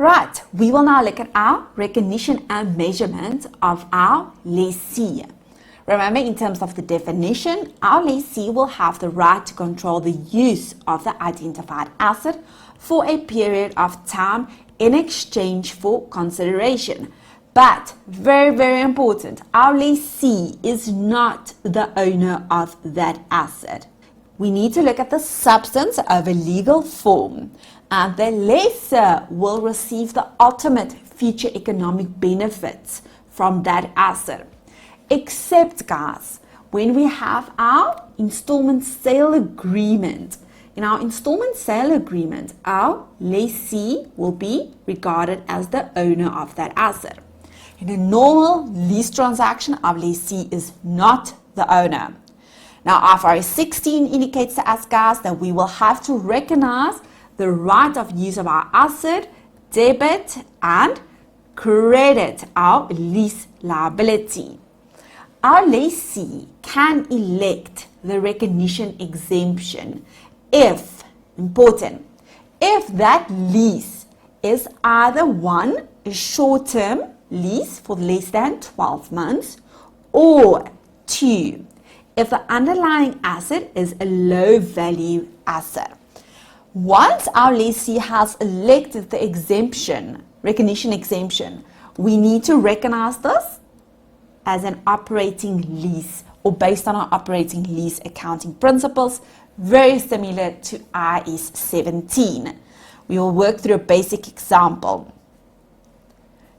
Right, we will now look at our recognition and measurement of our lessee. Remember, in terms of the definition, our lessee will have the right to control the use of the identified asset for a period of time in exchange for consideration. But, very, very important, our lessee is not the owner of that asset. We need to look at the substance of a legal form, and the lessor will receive the ultimate future economic benefits from that asset. Except, guys, when we have our installment sale agreement. In our installment sale agreement, our lessee will be regarded as the owner of that asset. In a normal lease transaction, our lessee is not the owner. Now, IFRS 16 indicates to us, guys, that we will have to recognize the right of use of our asset, debit and credit our lease liability. Our lessee can elect the recognition exemption if, important, if that lease is either one, a short-term lease for less than 12 months, or two, if the underlying asset is a low-value asset. Once our lessee has elected the exemption, recognition exemption, we need to recognize this as an operating lease or based on our operating lease accounting principles, very similar to IAS 17. We will work through a basic example.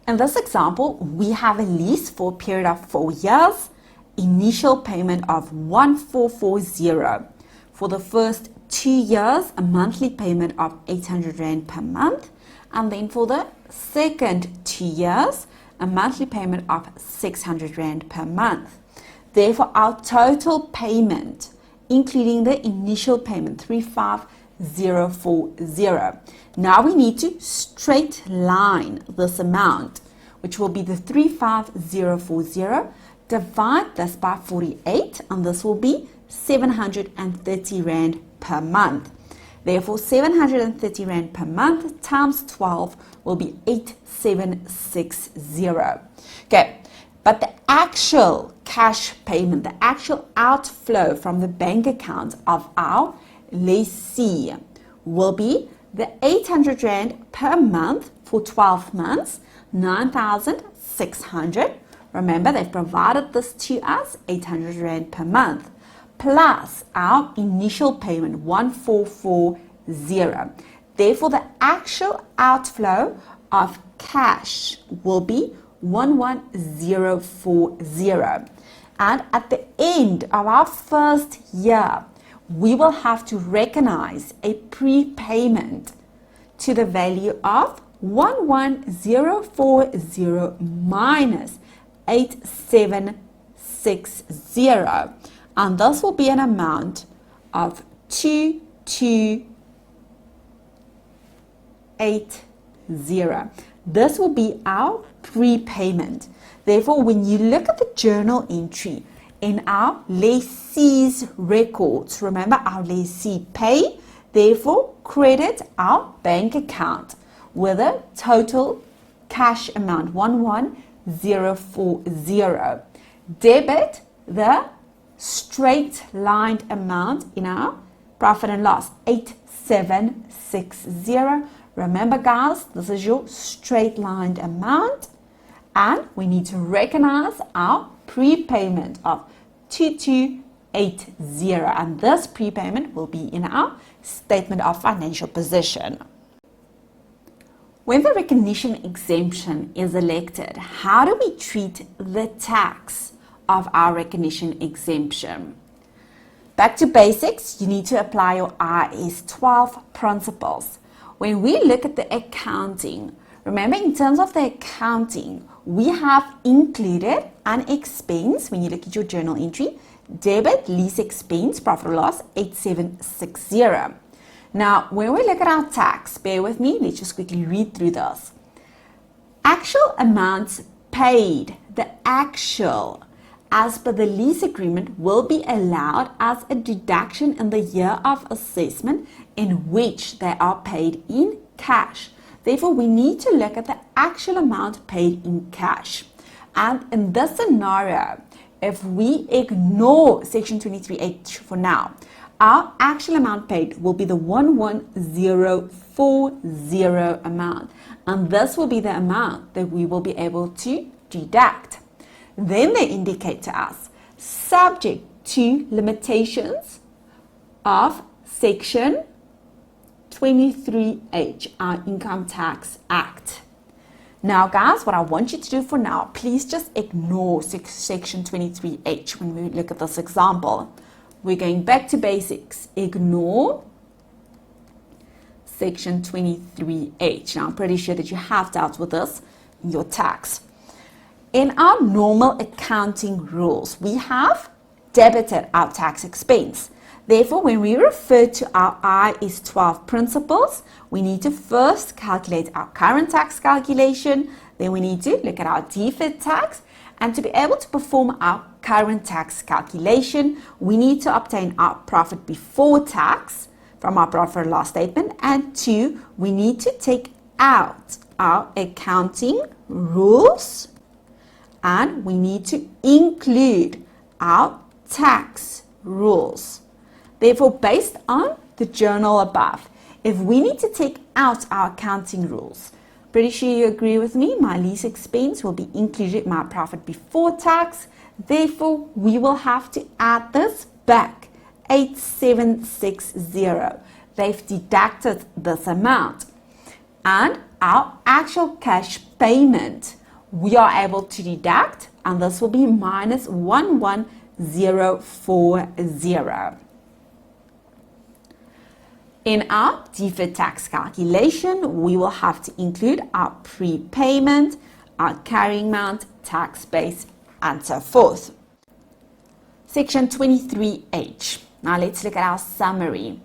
In this example, we have a lease for a period of 4 years, initial payment of 1440. For the first 2 years, a monthly payment of 800 Rand per month, and then for the second 2 years, a monthly payment of 600 Rand per month. Therefore, our total payment, including the initial payment, 35040. Now we need to straight line this amount, which will be the 35040, divide this by 48, and this will be 730 Rand per month. Therefore, 730 Rand per month times 12 will be 8760. Okay, but the actual cash payment, the actual outflow from the bank account of our lessee will be the 800 Rand per month for 12 months, 9,600. Remember, they've provided this to us, 800 Rand per month, plus our initial payment, 1440. Therefore, the actual outflow of cash will be 11040. And at the end of our first year, we will have to recognize a prepayment to the value of 11040 minus 8760. And this will be an amount of 2280. This will be our prepayment. Therefore, when you look at the journal entry in our lessee's records, remember our lessee pay, therefore credit our bank account with a total cash amount 11040. Debit the straight lined amount in our profit and loss, 8760. Remember, guys, this is your straight lined amount, and we need to recognize our prepayment of 2280, and this prepayment will be in our statement of financial position. When the recognition exemption is elected, how do we treat the tax of our recognition exemption? Back to basics, you need to apply your IAS 12 principles. When we look at the accounting, remember, in terms of the accounting, we have included an expense. When you look at your journal entry, debit lease expense, profit or loss, 8760. Now, when we look at our tax, bear with me, let's just quickly read through this. Actual amounts paid, the actual as per the lease agreement, will be allowed as a deduction in the year of assessment in which they are paid in cash. Therefore, we need to look at the actual amount paid in cash. And in this scenario, if we ignore Section 23H for now, our actual amount paid will be the 11040 amount. And this will be the amount that we will be able to deduct. Then they indicate to us, subject to limitations of Section 23H, our Income Tax Act. Now guys, what I want you to do for now, please just ignore Section 23H when we look at this example. We're going back to basics. Ignore Section 23H. Now I'm pretty sure that you have dealt with this in your tax. In our normal accounting rules, we have debited our tax expense. Therefore, when we refer to our IAS 12 principles, we need to first calculate our current tax calculation, then we need to look at our deferred tax, and to be able to perform our current tax calculation, we need to obtain our profit before tax from our profit and loss statement, and 2, we need to take out our accounting rules, and we need to include our tax rules. Therefore, based on the journal above, if we need to take out our accounting rules, pretty sure you agree with me, my lease expense will be included in my profit before tax. Therefore, we will have to add this back, 8760. They've deducted this amount. And our actual cash payment, we are able to deduct, and this will be minus 11040. In our deferred tax calculation, we will have to include our prepayment, our carrying amount, tax base, and so forth. Section 23H. Now let's look at our summary.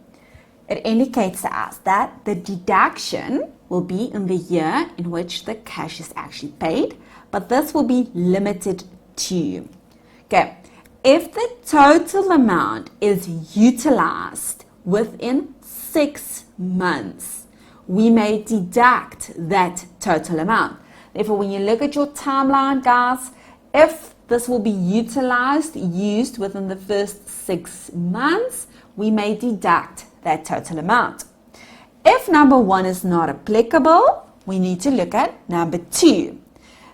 It indicates to us that the deduction will be in the year in which the cash is actually paid, but this will be limited to, okay, if the total amount is utilized within 6 months, we may deduct that total amount. Therefore, when you look at your timeline, guys, if this will be used within the first 6 months, we may deduct that total amount. If number 1 is not applicable, we need to look at number 2.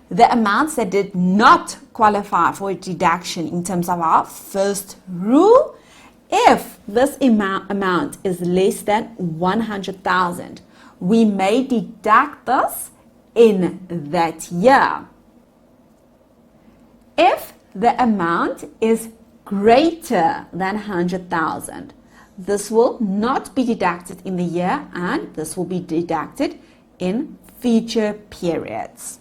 The amounts that did not qualify for a deduction in terms of our first rule. If this amount is less than 100,000, we may deduct this in that year. If the amount is greater than 100,000, this will not be deducted in the year, and this will be deducted in future periods.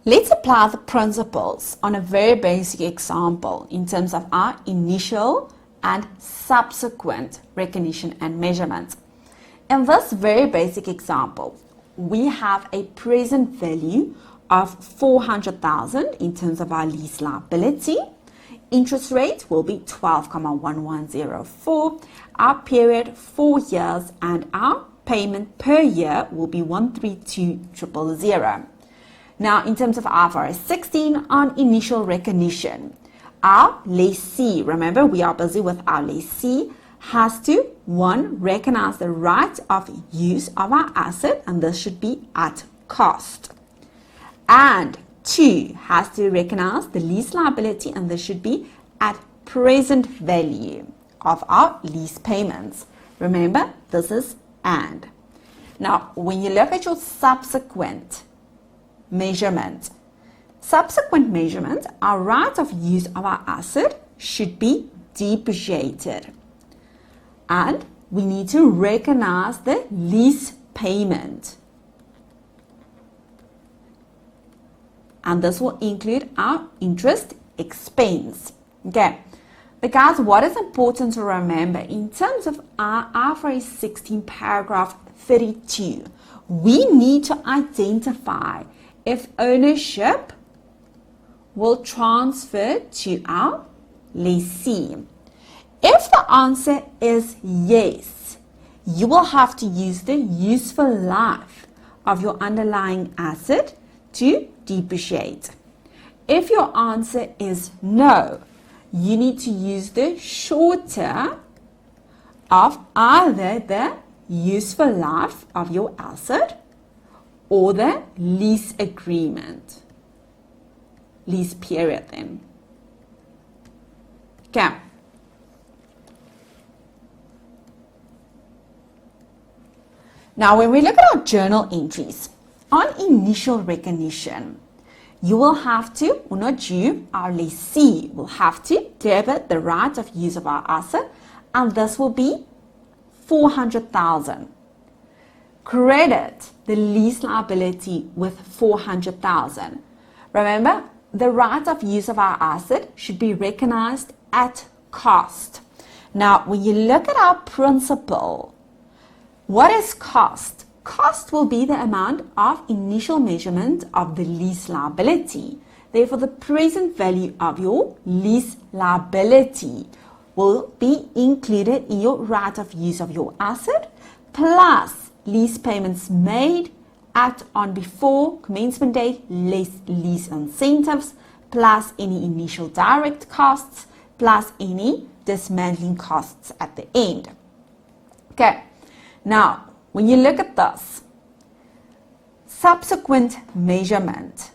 Let's apply the principles on a very basic example in terms of our initial and subsequent recognition and measurement. In this very basic example, we have a present value of 400,000 in terms of our lease liability. Interest rate will be 12,1104. Our period 4 years, and our payment per year will be 132,000. Now, in terms of IFRS 16 on initial recognition, our lessee, remember we are busy with our lessee, has to 1, recognize the right of use of our asset, and this should be at cost. And 2, has to recognize the lease liability, and this should be at present value of our lease payments. Remember, this is and. Now, when you look at your subsequent measurement, our right of use of our asset should be depreciated. And we need to recognize the lease payment. And this will include our interest expense. Okay. But guys, what is important to remember in terms of our IFRS 16 paragraph 32, we need to identify if ownership will transfer to our lessee. If the answer is yes, you will have to use the useful life of your underlying asset to depreciate. If your answer is no, you need to use the shorter of either the useful life of your asset or the lease agreement, lease period then. Okay. Now, when we look at our journal entries, on initial recognition, you will have to, or not you, our lessee will have to debit the right of use of our asset, and this will be 400,000. Credit the lease liability with 400,000. Remember, the right of use of our asset should be recognized at cost. Now, when you look at our principal, what is cost? Cost will be the amount of initial measurement of the lease liability. Therefore, the present value of your lease liability will be included in your right of use of your asset, plus lease payments made at, on, before commencement date, less lease incentives, plus any initial direct costs, plus any dismantling costs at the end. Okay, now when you look at this, subsequent measurement,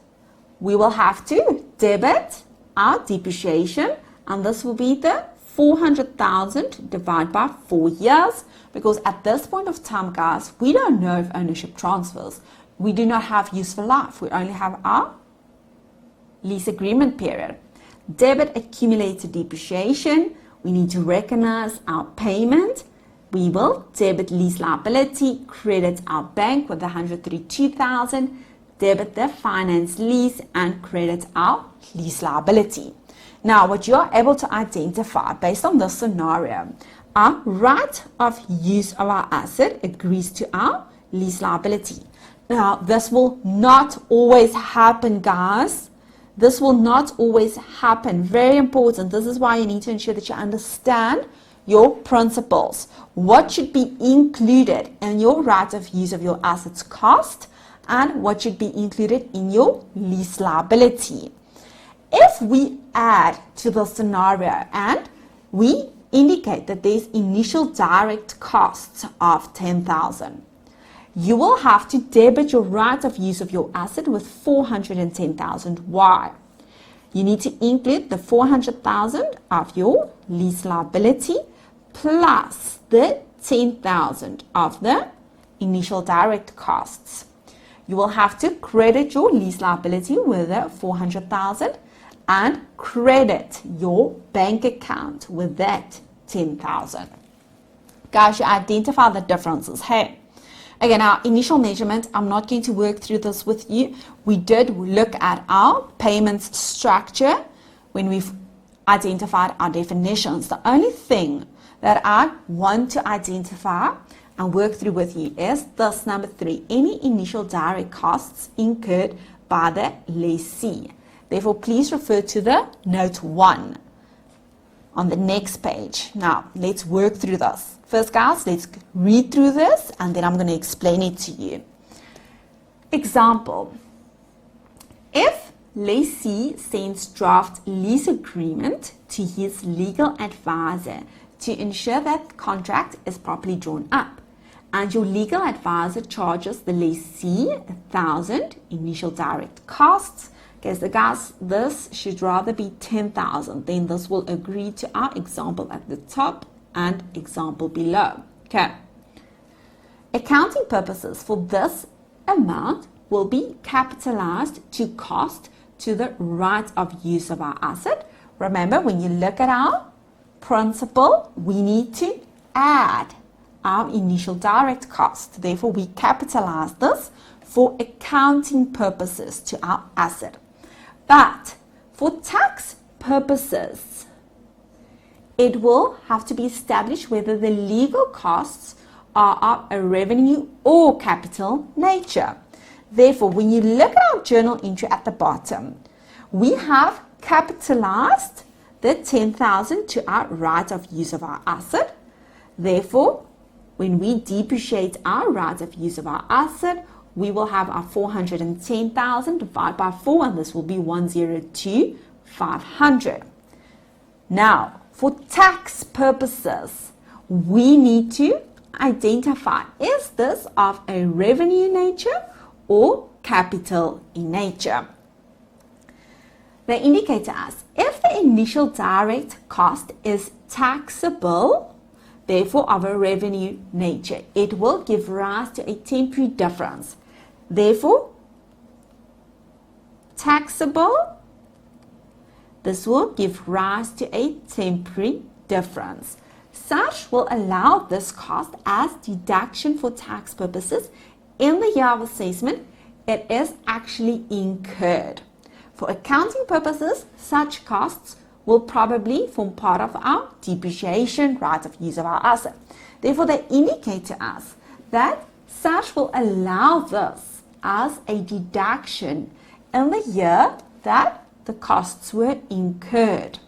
we will have to debit our depreciation, and this will be the 400,000 divided by 4 years, because at this point of time, guys, we don't know if ownership transfers. We do not have useful life. We only have our lease agreement period. Debit accumulated depreciation. We need to recognize our payment. We will debit lease liability, credit our bank with 132,000, debit the finance lease, and credit our lease liability. Now, what you are able to identify based on this scenario, our right of use of our asset agrees to our lease liability. Now, this will not always happen, guys. This will not always happen. Very important. This is why you need to ensure that you understand your principles. What should be included in your right of use of your assets cost, and what should be included in your lease liability. If we add to the scenario and we indicate that there's initial direct costs of 10,000, you will have to debit your right of use of your asset with 410,000. Why? You need to include the 400,000 of your lease liability plus the 10,000 of the initial direct costs. You will have to credit your lease liability with the 400,000 and credit your bank account with that 10,000. Guys, you identify the differences. Hey, again, our initial measurement, I'm not going to work through this with you. We did look at our payments structure when we've identified our definitions. The only thing that I want to identify and work through with you is this number 3, any initial direct costs incurred by the lessee. Therefore, please refer to the note 1 on the next page. Now, let's work through this. First, guys, let's read through this and then I'm going to explain it to you. Example: if lessee sends draft lease agreement to his legal advisor to ensure that contract is properly drawn up, and your legal advisor charges the lessee 1,000 initial direct costs. Okay, so guys, this should rather be 10,000. Then this will agree to our example at the top and example below. Okay. Accounting purposes for this amount will be capitalized to cost to the right of use of our asset. Remember, when you look at our principal, we need to add our initial direct cost. Therefore, we capitalize this for accounting purposes to our asset. But for tax purposes, it will have to be established whether the legal costs are of a revenue or capital nature. Therefore, when you look at our journal entry at the bottom, we have capitalized the 10,000 to our right of use of our asset. Therefore, when we depreciate our right of use of our asset, we will have our 410,000 divided by 4, and this will be 102,500. Now, for tax purposes, we need to identify, is this of a revenue nature or capital in nature? They indicate to us, if the initial direct cost is taxable, therefore of a revenue nature, it will give rise to a temporary difference. Therefore, taxable, this will give rise to a temporary difference. Such will allow this cost as deduction for tax purposes. In the year of assessment, it is actually incurred. For accounting purposes, such costs will probably form part of our depreciation right of use of our asset. Therefore, they indicate to us that such will allow this as a deduction in the year that the costs were incurred.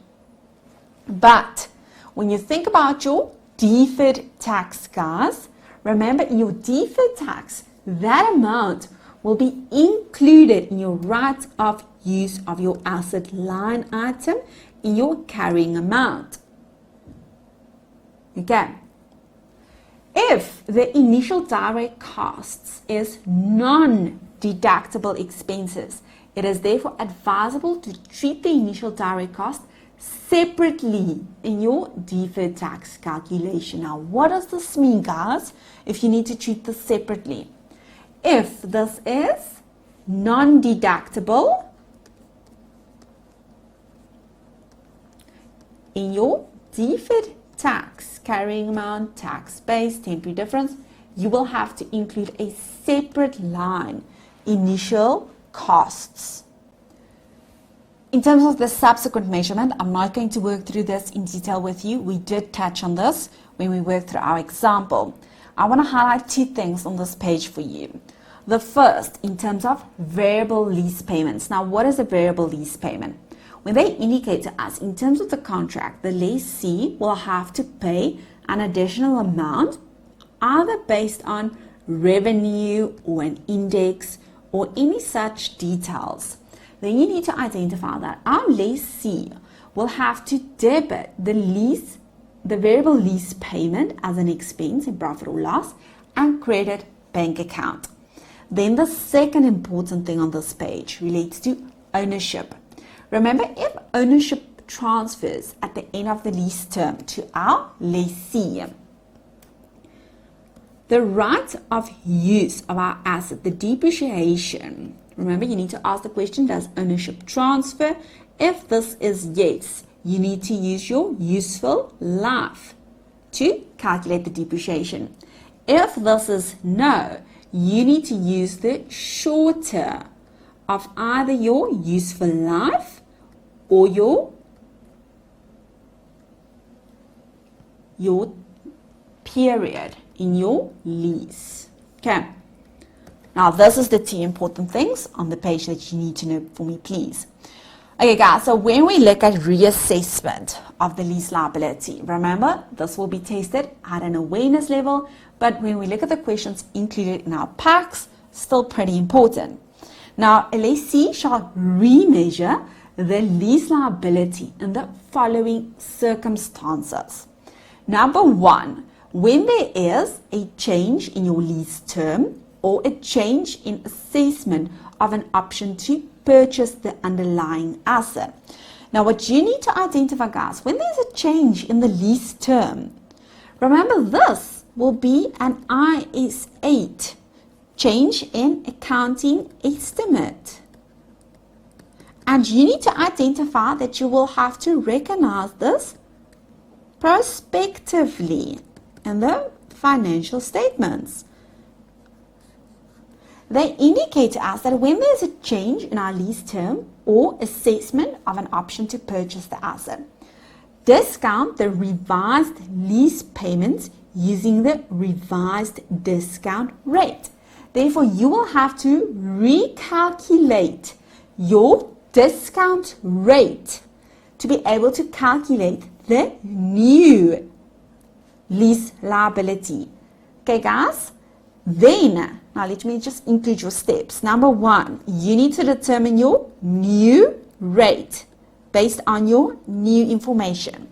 But when you think about your deferred tax, guys, remember in your deferred tax, that amount will be included in your right of use of your asset line item in your carrying amount. Okay. If the initial direct costs is non-deductible expenses, it is therefore advisable to treat the initial direct cost separately in your deferred tax calculation. Now, what does this mean, guys, if you need to treat this separately? If this is non-deductible in your deferred tax carrying amount, tax base, temporary difference, you will have to include a separate line, initial costs. In terms of the subsequent measurement, I'm not going to work through this in detail with you. We did touch on this when we worked through our example. I want to highlight two things on this page for you. The first, in terms of variable lease payments. Now, what is a variable lease payment? When they indicate to us, in terms of the contract, the lessee will have to pay an additional amount, either based on revenue or an index or any such details. Then you need to identify that our lessee will have to debit the variable lease payment as an expense in profit or loss and credit bank account. Then the second important thing on this page relates to ownership. Remember, if ownership transfers at the end of the lease term to our lessee, the right of use of our asset, the depreciation, remember you need to ask the question, does ownership transfer? If this is yes, you need to use your useful life to calculate the depreciation. If this is no, you need to use the shorter of either your useful life or your period in your lease. Okay. Now, this is the two important things on the page that you need to know for me, please. Okay, guys, so when we look at reassessment of the lease liability, remember, this will be tested at an awareness level, but when we look at the questions included in our packs, still pretty important. Now, a lessee shall remeasure the lease liability in the following circumstances. Number one, when there is a change in your lease term or a change in assessment of an option to purchase the underlying asset. Now, what you need to identify, guys, when there's a change in the lease term, remember this will be an IS 8 change in accounting estimate. And you need to identify that you will have to recognize this prospectively in the financial statements. They indicate to us that when there's a change in our lease term or assessment of an option to purchase the asset, discount the revised lease payments using the revised discount rate. Therefore, you will have to recalculate your discount rate to be able to calculate the new lease liability. Okay, guys? Then, now let me just include your steps. Number 1, you need to determine your new rate based on your new information.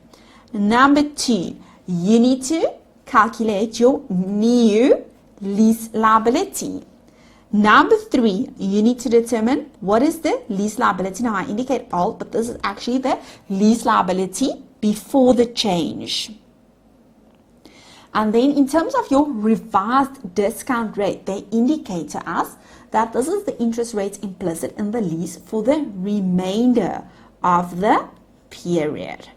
Number 2, you need to calculate your new lease liability. Number 3, you need to determine what is the lease liability. Now I indicate old, but this is actually the lease liability before the change. And then in terms of your revised discount rate, they indicate to us that this is the interest rate implicit in the lease for the remainder of the period.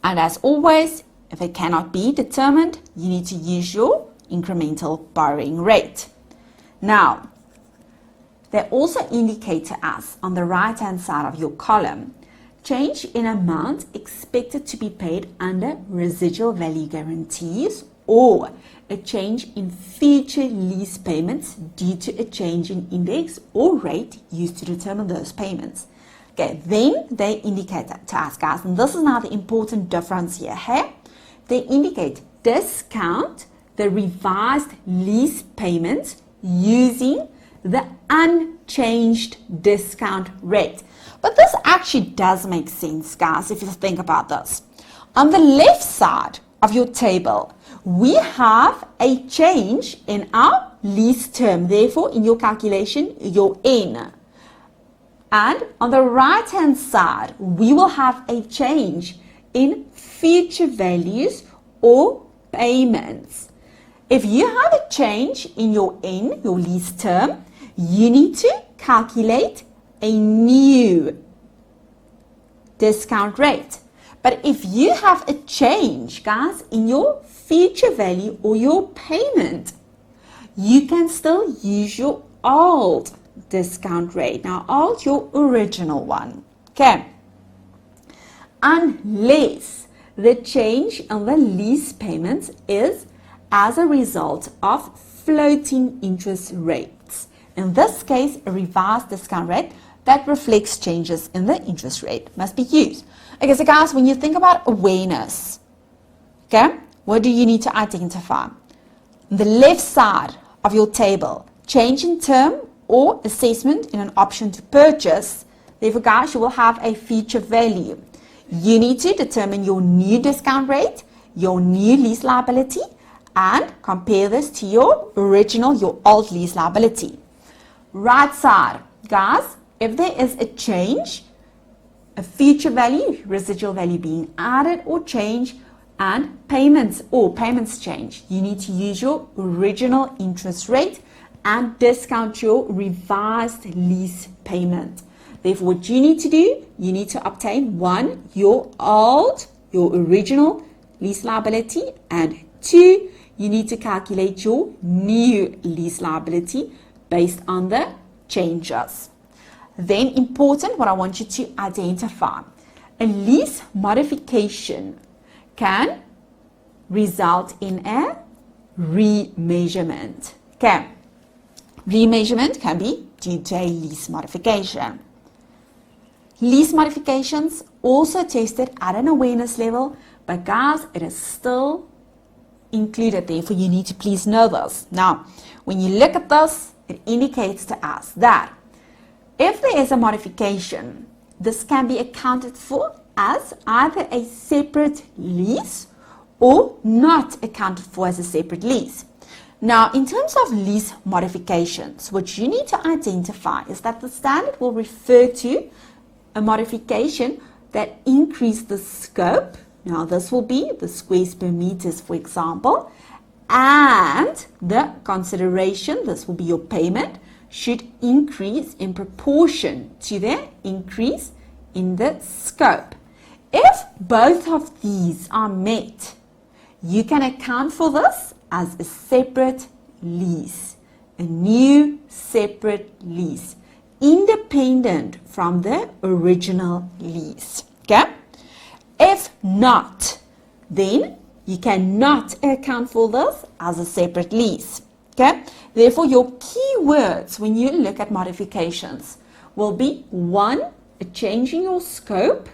And as always, if it cannot be determined, you need to use your incremental borrowing rate. Now, they also indicate to us on the right-hand side of your column, change in amount expected to be paid under residual value guarantees or a change in future lease payments due to a change in index or rate used to determine those payments. Okay, then they indicate that to us, guys, and this is now the important difference here. Hey? They indicate discount the revised lease payments using the unchanged discount rate. But this actually does make sense, guys, if you think about this. On the left side of your table, we have a change in our lease term. Therefore, in your calculation, your N. And on the right-hand side, we will have a change in future values or payments. If you have a change in your N, your lease term, you need to calculate a new discount rate. But if you have a change, guys, in your future value or your payment, you can still use your old discount rate. Now, old, your original one. Okay. Unless the change in the lease payments is as a result of floating interest rates. In this case, a revised discount rate that reflects changes in the interest rate must be used. Okay, so guys, when you think about awareness, okay, what do you need to identify? On the left side of your table, change in term or assessment in an option to purchase. Therefore, guys, you will have a future value. You need to determine your new discount rate, your new lease liability, and compare this to your original, your old lease liability. Right side, guys, if there is a change, a future value, residual value being added or changed, and payments change, you need to use your original interest rate and discount your revised lease payment. Therefore, what you need to do, you need to obtain 1, your original lease liability, and 2, you need to calculate your new lease liability based on the changes. Then important, what I want you to identify, a lease modification can result in a remeasurement. Okay, remeasurement can be due to a lease modification. Lease modifications also tested at an awareness level, but guys, it is still included. Therefore, you need to please know this. Now, when you look at this, it indicates to us that if there is a modification, this can be accounted for as either a separate lease or not accounted for as a separate lease. Now, in terms of lease modifications, what you need to identify is that the standard will refer to a modification that increased the scope. Now, this will be the squares per meters, for example, and the consideration, this will be your payment, should increase in proportion to the increase in the scope. If both of these are met, you can account for this as a separate lease, a new separate lease, independent from the original lease. Okay? If not, then you cannot account for this as a separate lease. Okay? Therefore, your key words when you look at modifications will be 1, a change in your scope,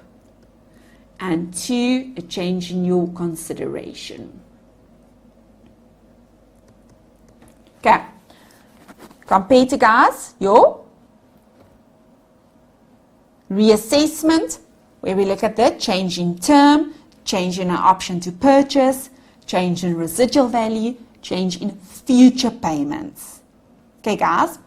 and 2, a change in your consideration. Okay. Compared to, guys, your reassessment, where we look at the change in term, change in an option to purchase, change in residual value, change in future payments. Okay, guys.